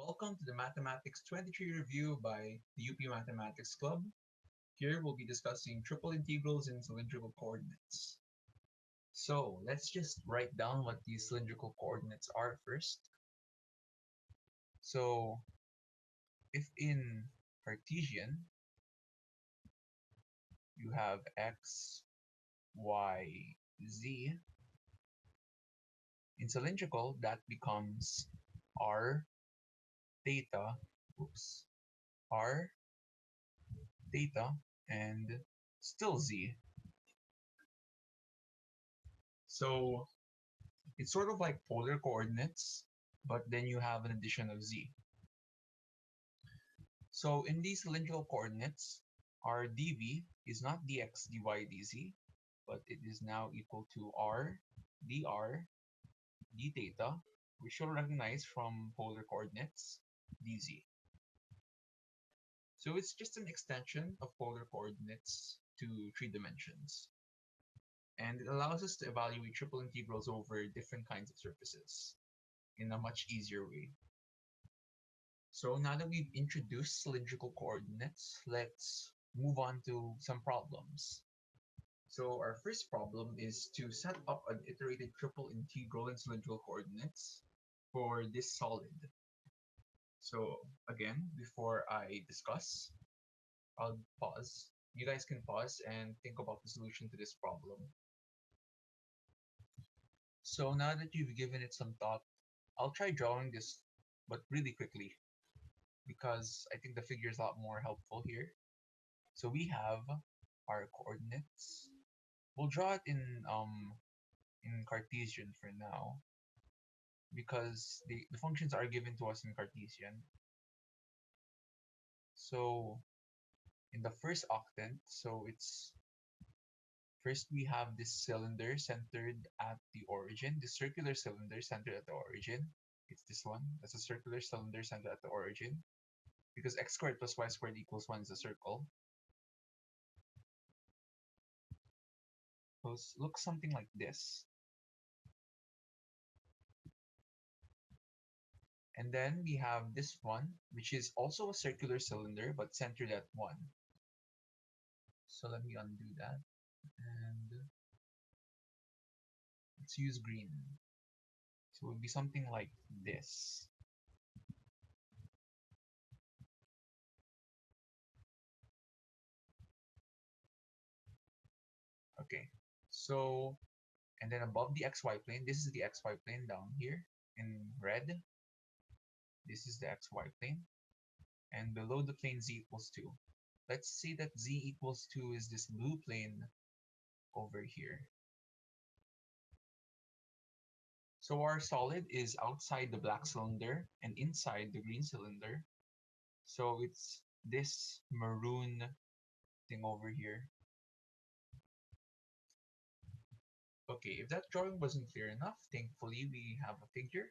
Welcome to the Mathematics 23 review by the UP Mathematics Club. Here we'll be discussing triple integrals and cylindrical coordinates. So let's just write down what these cylindrical coordinates are first. So if in Cartesian you have x, y, z, in cylindrical that becomes r theta, r theta, and still z. So it's sort of like polar coordinates, but then you have an addition of z. So in these cylindrical coordinates, our dv is not dx, dy, dz, but it is now equal to r dr d theta, which you'll recognize from polar coordinates, dz. So it's just an extension of polar coordinates to 3 dimensions. And it allows us to evaluate triple integrals over different kinds of surfaces in a much easier way. So now that we've introduced cylindrical coordinates, let's move on to some problems. So our first problem is to set up an iterated triple integral in cylindrical coordinates for this solid. So again, before I discuss, I'll pause. You guys can pause and think about the solution to this problem. So now that you've given it some thought, I'll try drawing this, but really quickly, because I think the figure is a lot more helpful here. So we have our coordinates. We'll draw it in Cartesian for now, because the functions are given to us in Cartesian. So in the first octant, so it's first we have this cylinder centered at the origin, the circular cylinder centered at the origin. It's this one. That's a circular cylinder centered at the origin, because x squared plus y squared equals 1 is a circle. So it looks something like this. And then we have this one, which is also a circular cylinder, but centered at 1. So let me undo that. And let's use green. So it would be something like this. Okay. So, and then above the xy plane, this is the xy plane down here in red. This is the xy plane. And below the plane z equals 2. Let's say that z equals 2 is this blue plane over here. So our solid is outside the black cylinder and inside the green cylinder. So it's this maroon thing over here. Okay, if that drawing wasn't clear enough, thankfully we have a figure.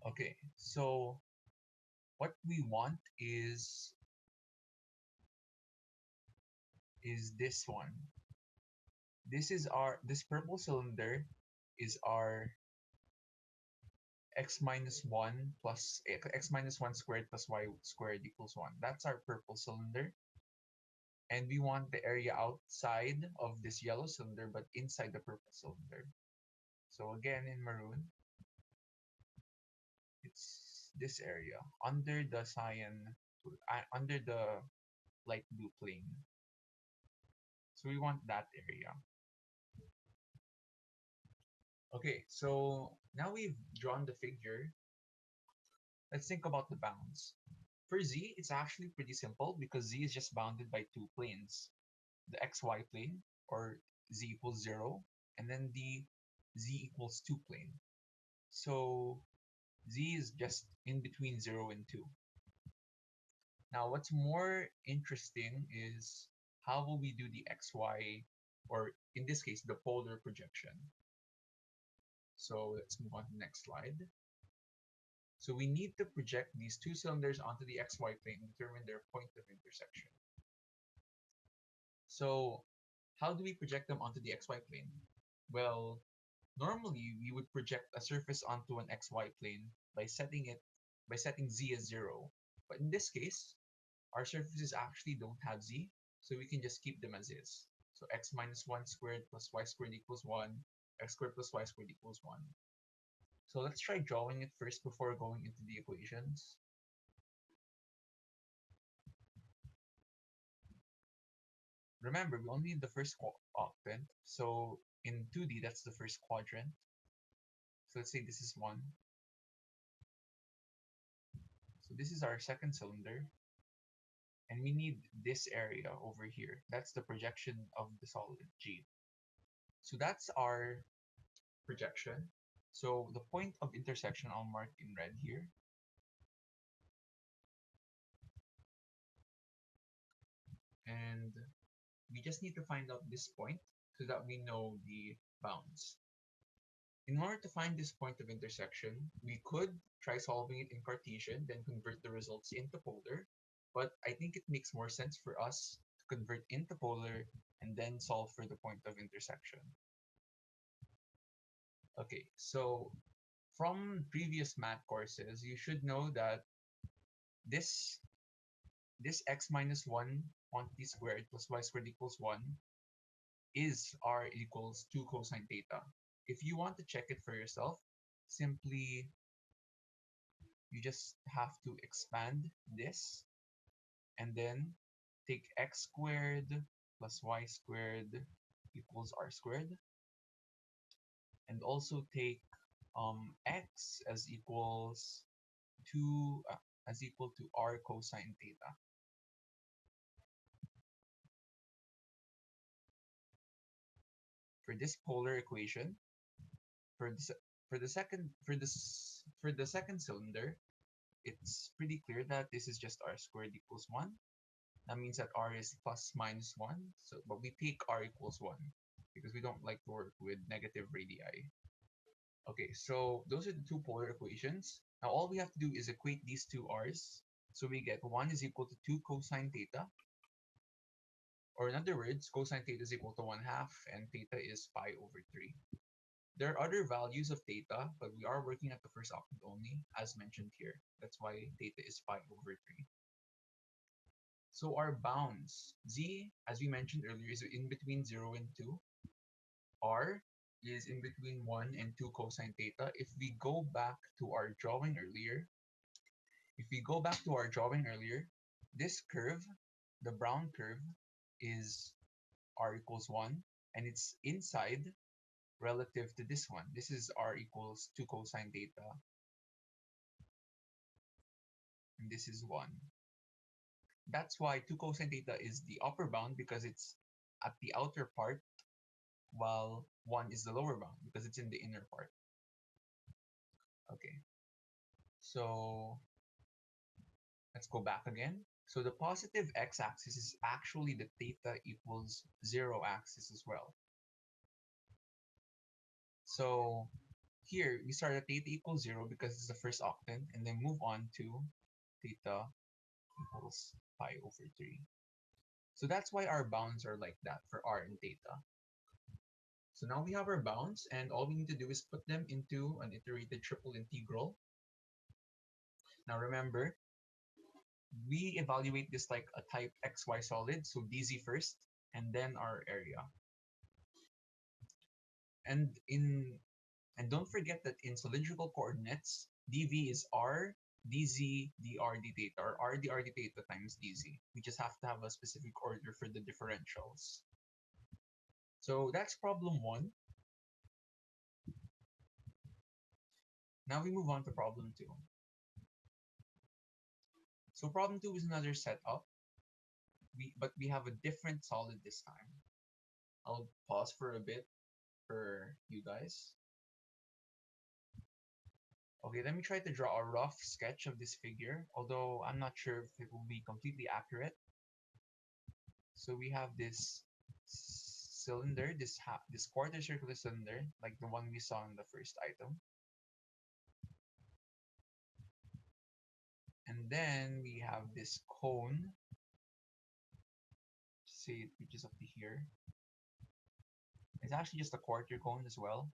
Okay, so what we want is this one. This purple cylinder is our x minus 1 plus x minus 1 squared plus y squared equals 1. That's our purple cylinder. And we want the area outside of this yellow cylinder, but inside the purple cylinder. So again, in maroon, it's this area under the cyan, under the light blue plane. So we want that area. Okay, so now we've drawn the figure. Let's think about the bounds. For z, it's actually pretty simple because z is just bounded by 2 planes. The xy plane, or z equals 0, and then the z equals 2 plane. So z is just in between 0 and 2. Now, what's more interesting is how will we do the xy, or in this case, the polar projection. So let's move on to the next slide. So we need to project these two cylinders onto the xy plane and determine their point of intersection. So how do we project them onto the xy plane? Well, Normally, we would project a surface onto an xy plane by setting z as 0. But in this case, our surfaces actually don't have z, so we can just keep them as is. So x minus 1 squared plus y squared equals 1, x squared plus y squared equals 1. So let's try drawing it first before going into the equations. Remember, we only need the first octant, so in 2D, that's the first quadrant. So let's say this is 1. So this is our second cylinder, and we need this area over here. That's the projection of the solid G. So that's our projection. So the point of intersection I'll mark in red here. And we just need to find out this point so that we know the bounds. In order to find this point of intersection, we could try solving it in Cartesian, then convert the results into polar. But I think it makes more sense for us to convert into polar and then solve for the point of intersection. Okay, so from previous math courses, you should know that this this x minus 1 quantity squared plus y squared equals 1 is r equals 2 cosine theta. If you want to check it for yourself, simply you just have to expand this and then take x squared plus y squared equals r squared, and also take x to as equal to r cosine theta. For this polar equation, for this for the second cylinder, it's pretty clear that this is just r squared equals 1. That means that r is plus minus 1. So, but we take r equals 1 because we don't like to work with negative radii. Okay, so those are the two polar equations. Now all we have to do is equate these two r's. So we get 1 is equal to 2 cosine theta, or in other words, cosine theta is equal to 1/2 and theta is pi over 3. There are other values of theta, but we are working at the first octant only, as mentioned here. That's why theta is pi over 3. So our bounds, z, as we mentioned earlier, is in between 0 and 2. R is in between 1 and 2 cosine theta. If we go back to our drawing earlier, this curve, the brown curve, is r equals 1, and it's inside relative to this one. This is r equals 2 cosine theta, and this is 1. That's why 2 cosine theta is the upper bound because it's at the outer part, while 1 is the lower bound because it's in the inner part. Okay, so let's go back again. So the positive x-axis is actually the theta equals 0 axis as well. So here we start at theta equals 0 because it's the first octant, and then move on to theta equals pi over 3. So that's why our bounds are like that for r and theta. So now we have our bounds, and all we need to do is put them into an iterated triple integral. Now remember, we evaluate this like a type xy solid, so dz first, and then our area. And don't forget that in cylindrical coordinates, dv is r dz dr d theta, or r dr d theta times dz. We just have to have a specific order for the differentials. So that's problem 1. Now we move on to problem 2. So problem 2 is another setup, but we have a different solid this time. I'll pause for a bit for you guys. Okay, let me try to draw a rough sketch of this figure, although I'm not sure if it will be completely accurate. So we have this cylinder, this quarter circular cylinder, like the one we saw in the first item. And then we have this cone, say it reaches up to here. It's actually just a quarter cone as well.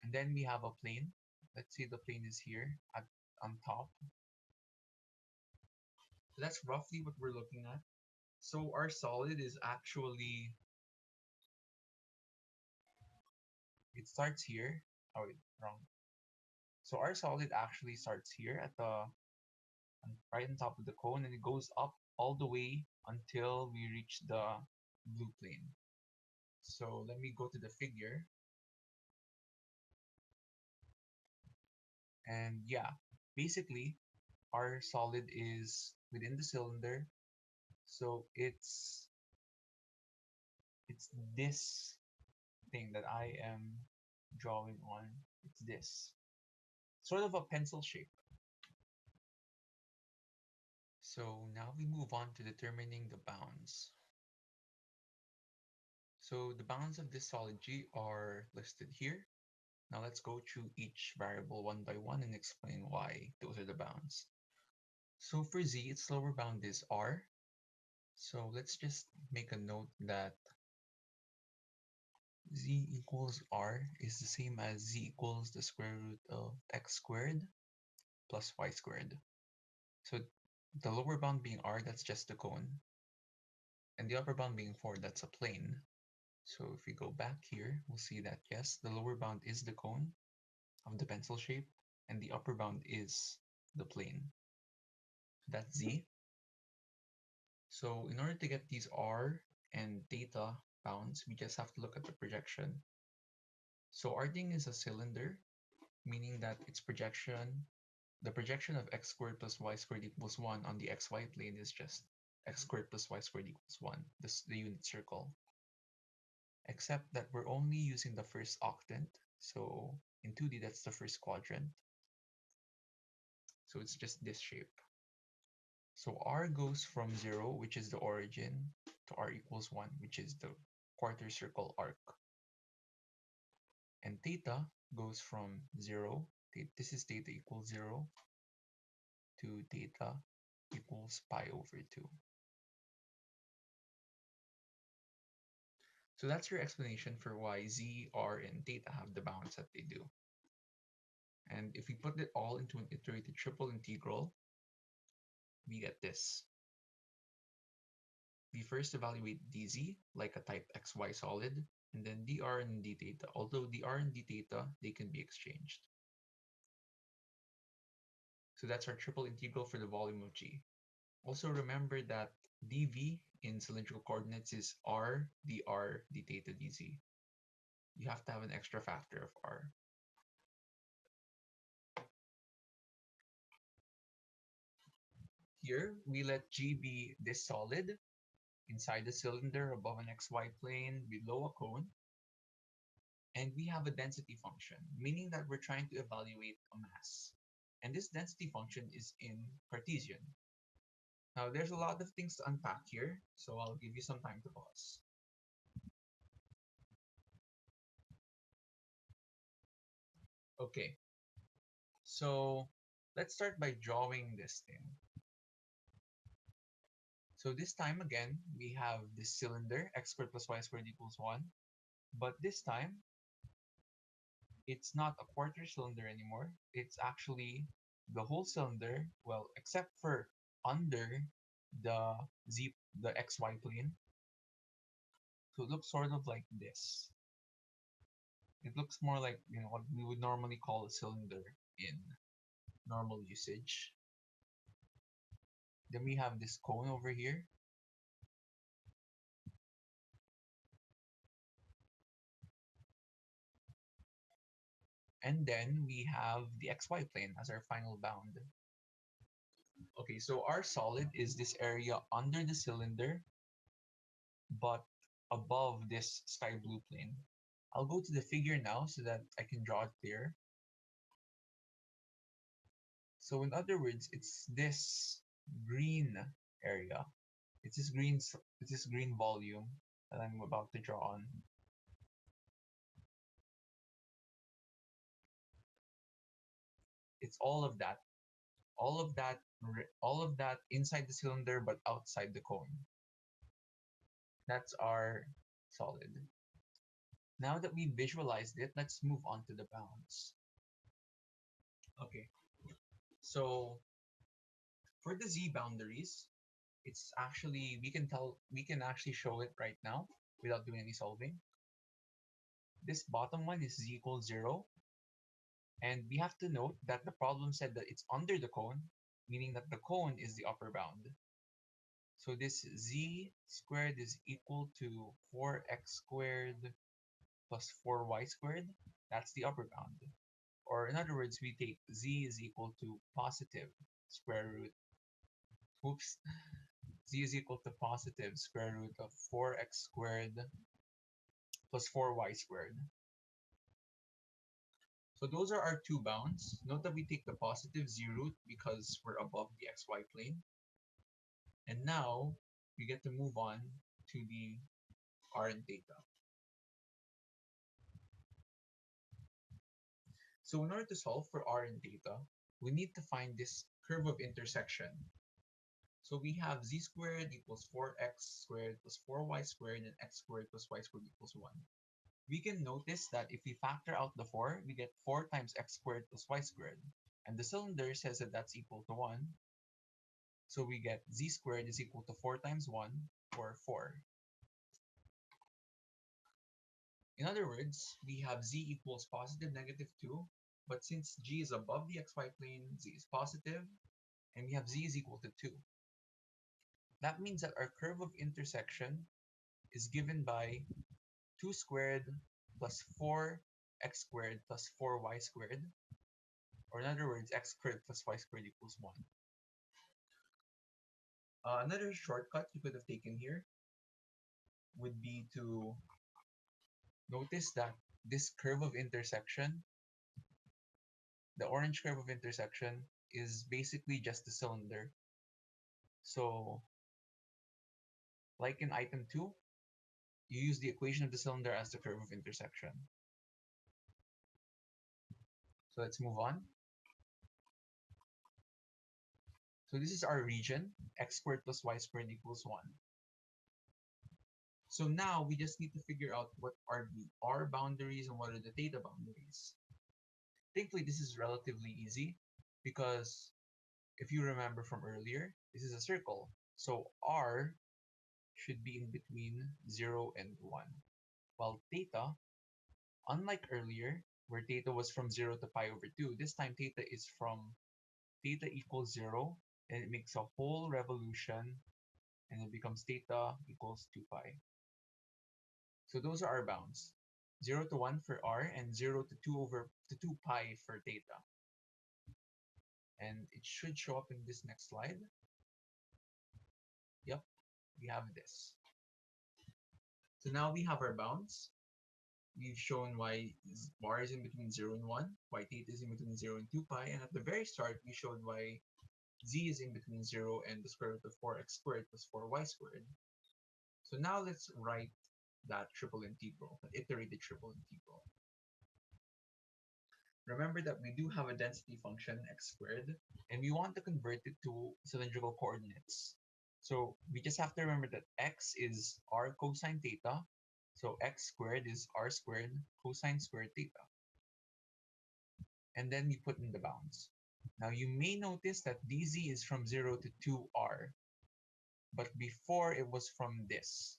And then we have a plane. Let's say the plane is here on top. So that's roughly what we're looking at. So our solid is actually, it starts here. Oh wait, wrong. So our solid actually starts here at the right on top of the cone, and it goes up all the way until we reach the blue plane. So let me go to the figure. And yeah, basically our solid is within the cylinder. So it's this thing that I am drawing on. It's this sort of a pencil shape. So now we move on to determining the bounds. So the bounds of this solid G are listed here. Now let's go through each variable one by one and explain why those are the bounds. So for Z, its lower bound is R. So let's just make a note that Z equals R is the same as Z equals the square root of x squared plus y squared. So the lower bound being R, that's just the cone. And the upper bound being 4, that's a plane. So if we go back here, we'll see that yes, the lower bound is the cone of the pencil shape, and the upper bound is the plane. That's Z. So in order to get these R and theta bounds, we just have to look at the projection. So our thing is a cylinder, meaning that its projection, the projection of x squared plus y squared equals 1 on the xy plane is just x squared plus y squared equals 1, the unit circle. Except that we're only using the first octant. So in 2D, that's the first quadrant. So it's just this shape. So R goes from 0, which is the origin, to R equals 1, which is the quarter circle arc. And theta goes from 0, this is theta equals 0, to theta equals pi over 2. So that's your explanation for why Z, R, and theta have the bounds that they do. And if we put it all into an iterated triple integral, we get this. We first evaluate dz like a type xy solid, and then dr and d theta. Although dr and d theta, they can be exchanged. So that's our triple integral for the volume of G. Also remember that dv in cylindrical coordinates is r dr d theta dz. You have to have an extra factor of r. Here, we let G be this solid inside the cylinder above an xy plane below a cone. And we have a density function, meaning that we're trying to evaluate a mass. And this density function is in Cartesian. Now, there's a lot of things to unpack here, so I'll give you some time to pause. Okay, so let's start by drawing this thing. So this time again, we have this cylinder, x squared plus y squared equals 1. But this time, it's not a quarter cylinder anymore. It's actually the whole cylinder, well, except for under the the xy plane. So it looks sort of like this. It looks more like, what we would normally call a cylinder in normal usage. Then we have this cone over here. And then we have the xy plane as our final bound. Okay, so our solid is this area under the cylinder, but above this sky blue plane. I'll go to the figure now so that I can draw it clear. So in other words, it's this green area. It's this green volume that I'm about to draw on. It's all of that. All of that inside the cylinder but outside the cone. That's our solid. Now that we visualized it, let's move on to the bounds. Okay, so for the z boundaries, it's actually, we can actually show it right now without doing any solving. This bottom one is z equals 0, and we have to note that the problem said that it's under the cone, meaning that the cone is the upper bound. So this z squared is equal to 4x squared plus 4y squared. That's the upper bound. Or in other words, we take z is equal to positive square root, oops, z is equal to positive square root of 4x squared plus 4y squared. So those are our two bounds. Note that we take the positive z root because we're above the xy plane. And now we get to move on to the r and theta. So in order to solve for r and theta, we need to find this curve of intersection. So we have z squared equals 4x squared plus 4y squared and x squared plus y squared equals 1. We can notice that if we factor out the 4, we get 4 times x squared plus y squared. And the cylinder says that that's equal to 1. So we get z squared is equal to 4 times 1, or 4. In other words, we have z equals positive negative 2, but since g is above the xy plane, z is positive, and we have z is equal to 2. That means that our curve of intersection is given by 2 squared plus 4x squared plus 4y squared, or in other words, x squared plus y squared equals 1. Another shortcut you could have taken here would be to notice that this curve of intersection, the orange curve of intersection, is basically just the cylinder. So, like in item 2, you use the equation of the cylinder as the curve of intersection. So let's move on. So this is our region, x squared plus y squared equals 1. So now we just need to figure out what are the r boundaries and what are the theta boundaries. Thankfully, this is relatively easy because if you remember from earlier, this is a circle. So r should be in between 0 and 1. While theta, unlike earlier, where theta was from 0 to pi over 2, this time theta is from theta equals 0, and it makes a whole revolution, and it becomes theta equals 2 pi. So those are our bounds. 0 to 1 for r, and 0 to 2 pi for theta. And it should show up in this next slide. Yep, we have this. So now we have our bounds. We've shown why r is in between 0 and 1, why theta is in between 0 and 2 pi, and at the very start, we showed why z is in between 0 and the square root of 4x squared plus 4y squared. So now let's write that triple integral, that iterated triple integral. Remember that we do have a density function, x squared, and we want to convert it to cylindrical coordinates. So we just have to remember that x is r cosine theta, so x squared is r squared cosine squared theta. And then we put in the bounds. Now you may notice that dz is from 0 to 2r, but before it was from this.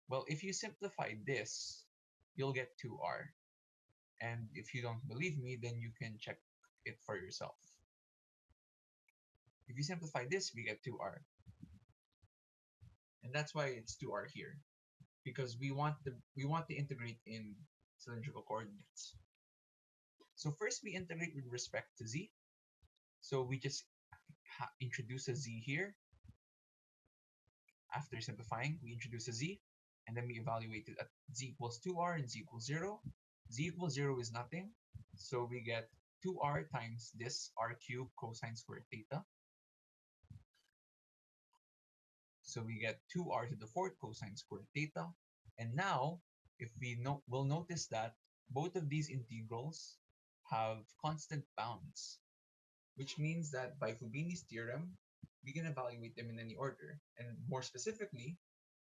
Well, if you simplify this, you'll get 2r. And if you don't believe me, then you can check it for yourself. If you simplify this, we get 2r. And that's why it's 2r here, because we want to integrate in cylindrical coordinates. So first we integrate with respect to z. So we just introduce a z here. After simplifying, we introduce a z, and then we evaluate it at z equals 2r and z equals 0. Z equals 0 is nothing, so we get 2r times this r cubed cosine squared theta. So we get 2r to the fourth cosine squared theta. And now, if we'll notice that both of these integrals have constant bounds, which means that by Fubini's theorem, we can evaluate them in any order. And more specifically,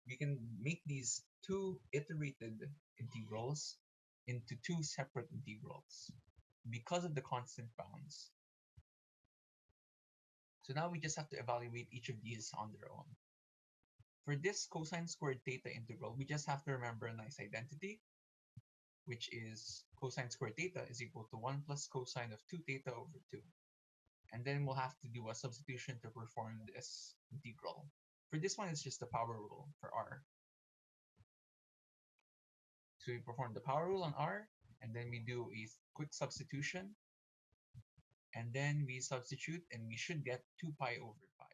we can make these two iterated integrals into two separate integrals because of the constant bounds. So now we just have to evaluate each of these on their own. For this cosine squared theta integral, we just have to remember a nice identity, which is cosine squared theta is equal to 1 plus cosine of 2 theta over 2. And then we'll have to do a substitution to perform this integral. For this one, it's just the power rule for r. So we perform the power rule on r, and then we do a quick substitution, and then we substitute, and we should get 2 pi over 5.